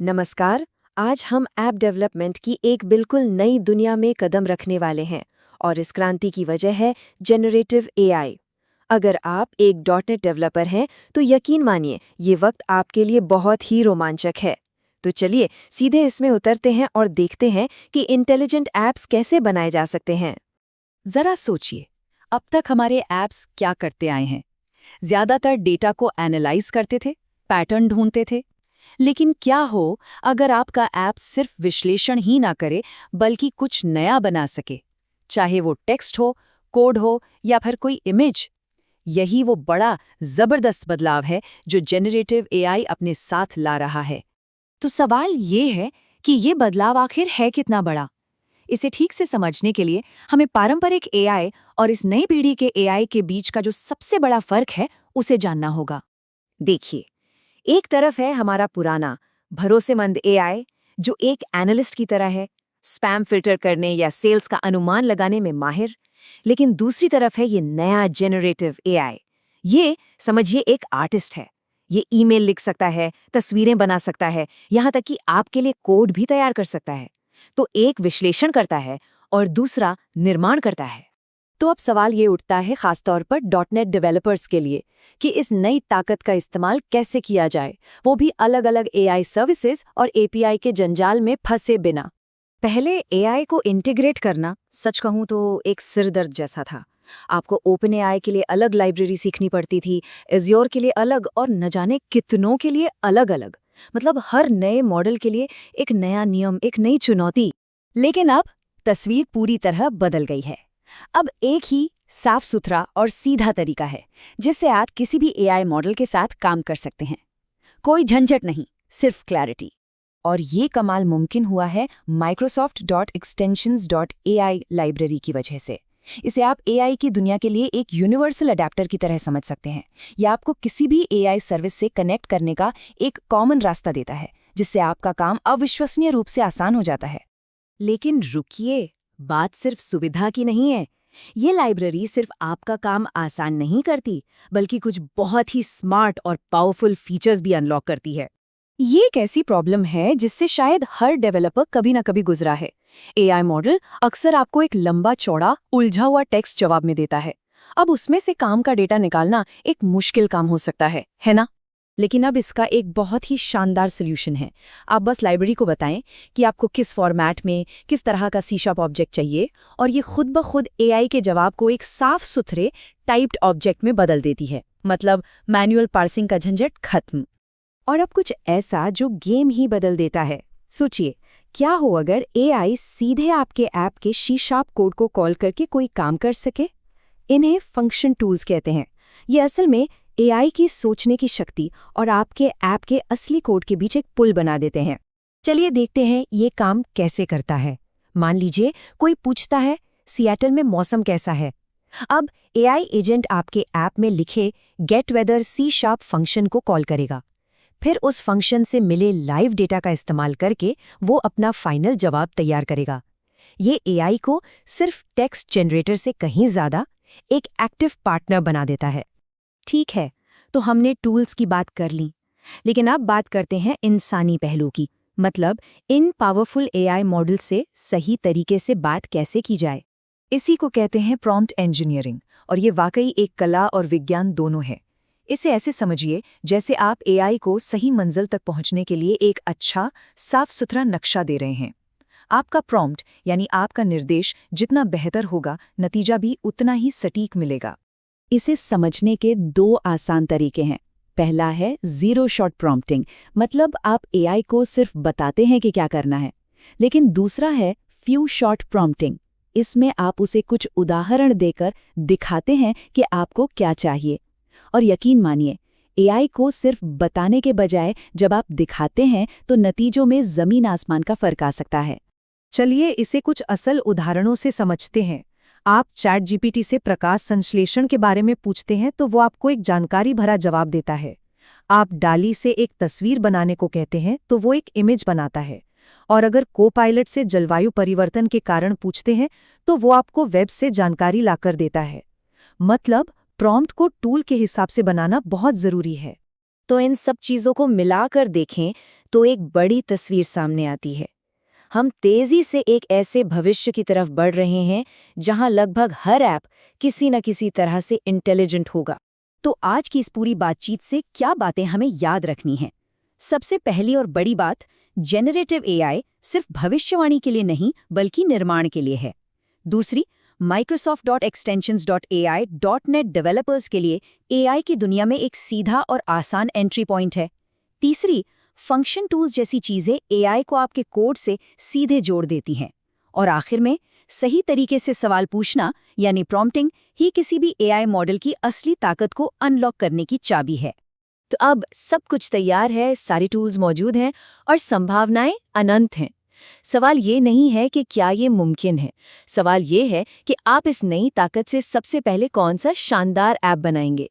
नमस्कार। आज हम ऐप डेवलपमेंट की एक बिल्कुल नई दुनिया में कदम रखने वाले हैं और इस क्रांति की वजह है जेनरेटिव एआई। अगर आप एक डॉटनेट डेवलपर हैं तो यकीन मानिए ये वक्त आपके लिए बहुत ही रोमांचक है। तो चलिए सीधे इसमें उतरते हैं और देखते हैं कि इंटेलिजेंट ऐप्स कैसे बनाए जा सकते हैं। जरा सोचिए, अब तक हमारे ऐप्स क्या करते आए हैं? ज्यादातर डेटा को एनालाइज करते थे, पैटर्न ढूंढते थे। लेकिन क्या हो अगर आपका ऐप सिर्फ विश्लेषण ही ना करे बल्कि कुछ नया बना सके? चाहे वो टेक्स्ट हो, कोड हो या फिर कोई इमेज। यही वो बड़ा जबरदस्त बदलाव है जो जेनरेटिव एआई अपने साथ ला रहा है। तो सवाल ये है कि ये बदलाव आखिर है कितना बड़ा। इसे ठीक से समझने के लिए हमें पारंपरिक एआई और इस नई पीढ़ी के एआई के बीच का जो सबसे बड़ा फर्क है उसे जानना होगा। देखिए, एक तरफ है हमारा पुराना भरोसेमंद एआई जो एक एनालिस्ट की तरह है, स्पैम फिल्टर करने या सेल्स का अनुमान लगाने में माहिर। लेकिन दूसरी तरफ है ये नया जेनरेटिव एआई। ये समझिए एक आर्टिस्ट है। ये ईमेल लिख सकता है, तस्वीरें बना सकता है, यहाँ तक कि आपके लिए कोड भी तैयार कर सकता है। तो एक विश्लेषण करता है और दूसरा निर्माण करता है। तो अब सवाल ये उठता है खासतौर पर डॉटनेट डेवलपर्स के लिए कि इस नई ताकत का इस्तेमाल कैसे किया जाए, वो भी अलग-अलग एआई सर्विसेज और एपीआई के जंजाल में फंसे बिना। पहले एआई को इंटीग्रेट करना सच कहूं तो एक सिरदर्द जैसा था। आपको ओपन एआई के लिए अलग लाइब्रेरी सीखनी पड़ती थी, एज़्योर के लिए अलग और न जाने कितनों के लिए अलग-अलग। मतलब हर नए मॉडल के लिए एक नया नियम, एक नई चुनौती। लेकिन अब तस्वीर पूरी तरह बदल गई है। अब एक ही साफ सुथरा और सीधा तरीका है जिससे आप किसी भी एआई मॉडल के साथ काम कर सकते हैं। कोई झंझट नहीं, सिर्फ क्लैरिटी। और ये कमाल मुमकिन हुआ है Microsoft.extensions.ai लाइब्रेरी की वजह से। इसे आप एआई की दुनिया के लिए एक यूनिवर्सल अडेप्टर की तरह समझ सकते हैं। यह आपको किसी भी एआई सर्विस से कनेक्ट करने का एक कॉमन रास्ता देता है, जिससे आपका काम अविश्वसनीय रूप से आसान हो जाता है। लेकिन रुकिए, बात सिर्फ सुविधा की नहीं है। ये लाइब्रेरी सिर्फ आपका काम आसान नहीं करती, बल्कि कुछ बहुत ही स्मार्ट और पावरफुल फीचर्स भी अनलॉक करती है। ये एक ऐसी प्रॉब्लम है जिससे शायद हर डेवलपर कभी ना कभी गुजरा है। एआई मॉडल अक्सर आपको एक लंबा चौड़ा उलझा हुआ टेक्स्ट जवाब में देता है। अब उसमें से काम का डेटा निकालना एक मुश्किल काम हो सकता है ना? लेकिन अब इसका एक बहुत ही शानदार सोल्यूशन है। आप बस लाइब्रेरी को बताएं कि आपको किस फॉर्मेट में किस तरह का सी# ऑब्जेक्ट चाहिए और ये खुद ब खुद एआई के जवाब को एक साफ सुथरे टाइप्ड ऑब्जेक्ट में बदल देती है। मतलब मैनुअल पार्सिंग का झंझट खत्म। और अब कुछ ऐसा जो गेम ही बदल देता है। सोचिए, क्या हो अगर एआई सीधे आपके ऐप के सी# कोड को कॉल करके कोई काम कर सके? इन्हें फंक्शन टूल्स कहते हैं। ये असल में एआई की सोचने की शक्ति और आपके ऐप के असली कोड के बीच एक पुल बना देते हैं। चलिए देखते हैं ये काम कैसे करता है। मान लीजिए कोई पूछता है, सिएटल में मौसम कैसा है? अब एआई एजेंट आपके ऐप में लिखे गेट वेदर सी# फंक्शन को कॉल करेगा। फिर उस फंक्शन से मिले लाइव डेटा का इस्तेमाल करके वो अपना फाइनल जवाब तैयार करेगा। ये एआई को सिर्फ टेक्स्ट जनरेटर से कहीं ज़्यादा एक एक्टिव पार्टनर बना देता है। ठीक है, तो हमने टूल्स की बात कर ली, लेकिन अब बात करते हैं इंसानी पहलू की। मतलब इन पावरफुल एआई मॉडल से सही तरीके से बात कैसे की जाए। इसी को कहते हैं प्रॉम्प्ट इंजीनियरिंग, और ये वाकई एक कला और विज्ञान दोनों है। इसे ऐसे समझिए जैसे आप एआई को सही मंजिल तक पहुंचने के लिए एक अच्छा, साफ सुथरा नक्शा दे रहे हैं। आपका प्रॉम्प्ट यानी आपका निर्देश जितना बेहतर होगा, नतीजा भी उतना ही सटीक मिलेगा। इसे समझने के 2 आसान तरीके हैं। पहला है ज़ीरो शॉट प्रॉम्प्टिंग, मतलब आप एआई को सिर्फ बताते हैं कि क्या करना है। लेकिन दूसरा है फ्यू शॉट प्रॉम्प्टिंग। इसमें आप उसे कुछ उदाहरण देकर दिखाते हैं कि आपको क्या चाहिए। और यकीन मानिए, एआई को सिर्फ बताने के बजाय जब आप दिखाते हैं तो नतीजों में ज़मीन आसमान का फर्क आ सकता है। चलिए इसे कुछ असल उदाहरणों से समझते हैं। आप चैट जीपीटी से प्रकाश संश्लेषण के बारे में पूछते हैं तो वो आपको एक जानकारी भरा जवाब देता है। आप डाली से एक तस्वीर बनाने को कहते हैं तो वो एक इमेज बनाता है। और अगर को-पायलट से जलवायु परिवर्तन के कारण पूछते हैं तो वो आपको वेब से जानकारी लाकर देता है। मतलब प्रॉम्प्ट को टूल के हिसाब से बनाना बहुत ज़रूरी है। तो इन सब चीज़ों को मिलाकर देखें तो एक बड़ी तस्वीर सामने आती है। हम तेज़ी से एक ऐसे भविष्य की तरफ बढ़ रहे हैं जहां लगभग हर ऐप किसी न किसी तरह से इंटेलिजेंट होगा। तो आज की इस पूरी बातचीत से क्या बातें हमें याद रखनी हैं? सबसे पहली और बड़ी बात, जेनरेटिव एआई सिर्फ भविष्यवाणी के लिए नहीं बल्कि निर्माण के लिए है। दूसरी, Microsoft.extensions.ai.net डेवलपर्स के लिए एआई की दुनिया में एक सीधा और आसान एंट्री पॉइंट है। तीसरी, फंक्शन टूल्स जैसी चीज़ें एआई को आपके कोड से सीधे जोड़ देती हैं। और आखिर में, सही तरीके से सवाल पूछना यानी प्रॉम्प्टिंग ही किसी भी एआई मॉडल की असली ताकत को अनलॉक करने की चाबी है। तो अब सब कुछ तैयार है, सारे टूल्स मौजूद हैं और संभावनाएं अनंत हैं। सवाल ये नहीं है कि क्या ये मुमकिन है, सवाल ये है कि आप इस नई ताकत से सबसे पहले कौन सा शानदार ऐप बनाएंगे।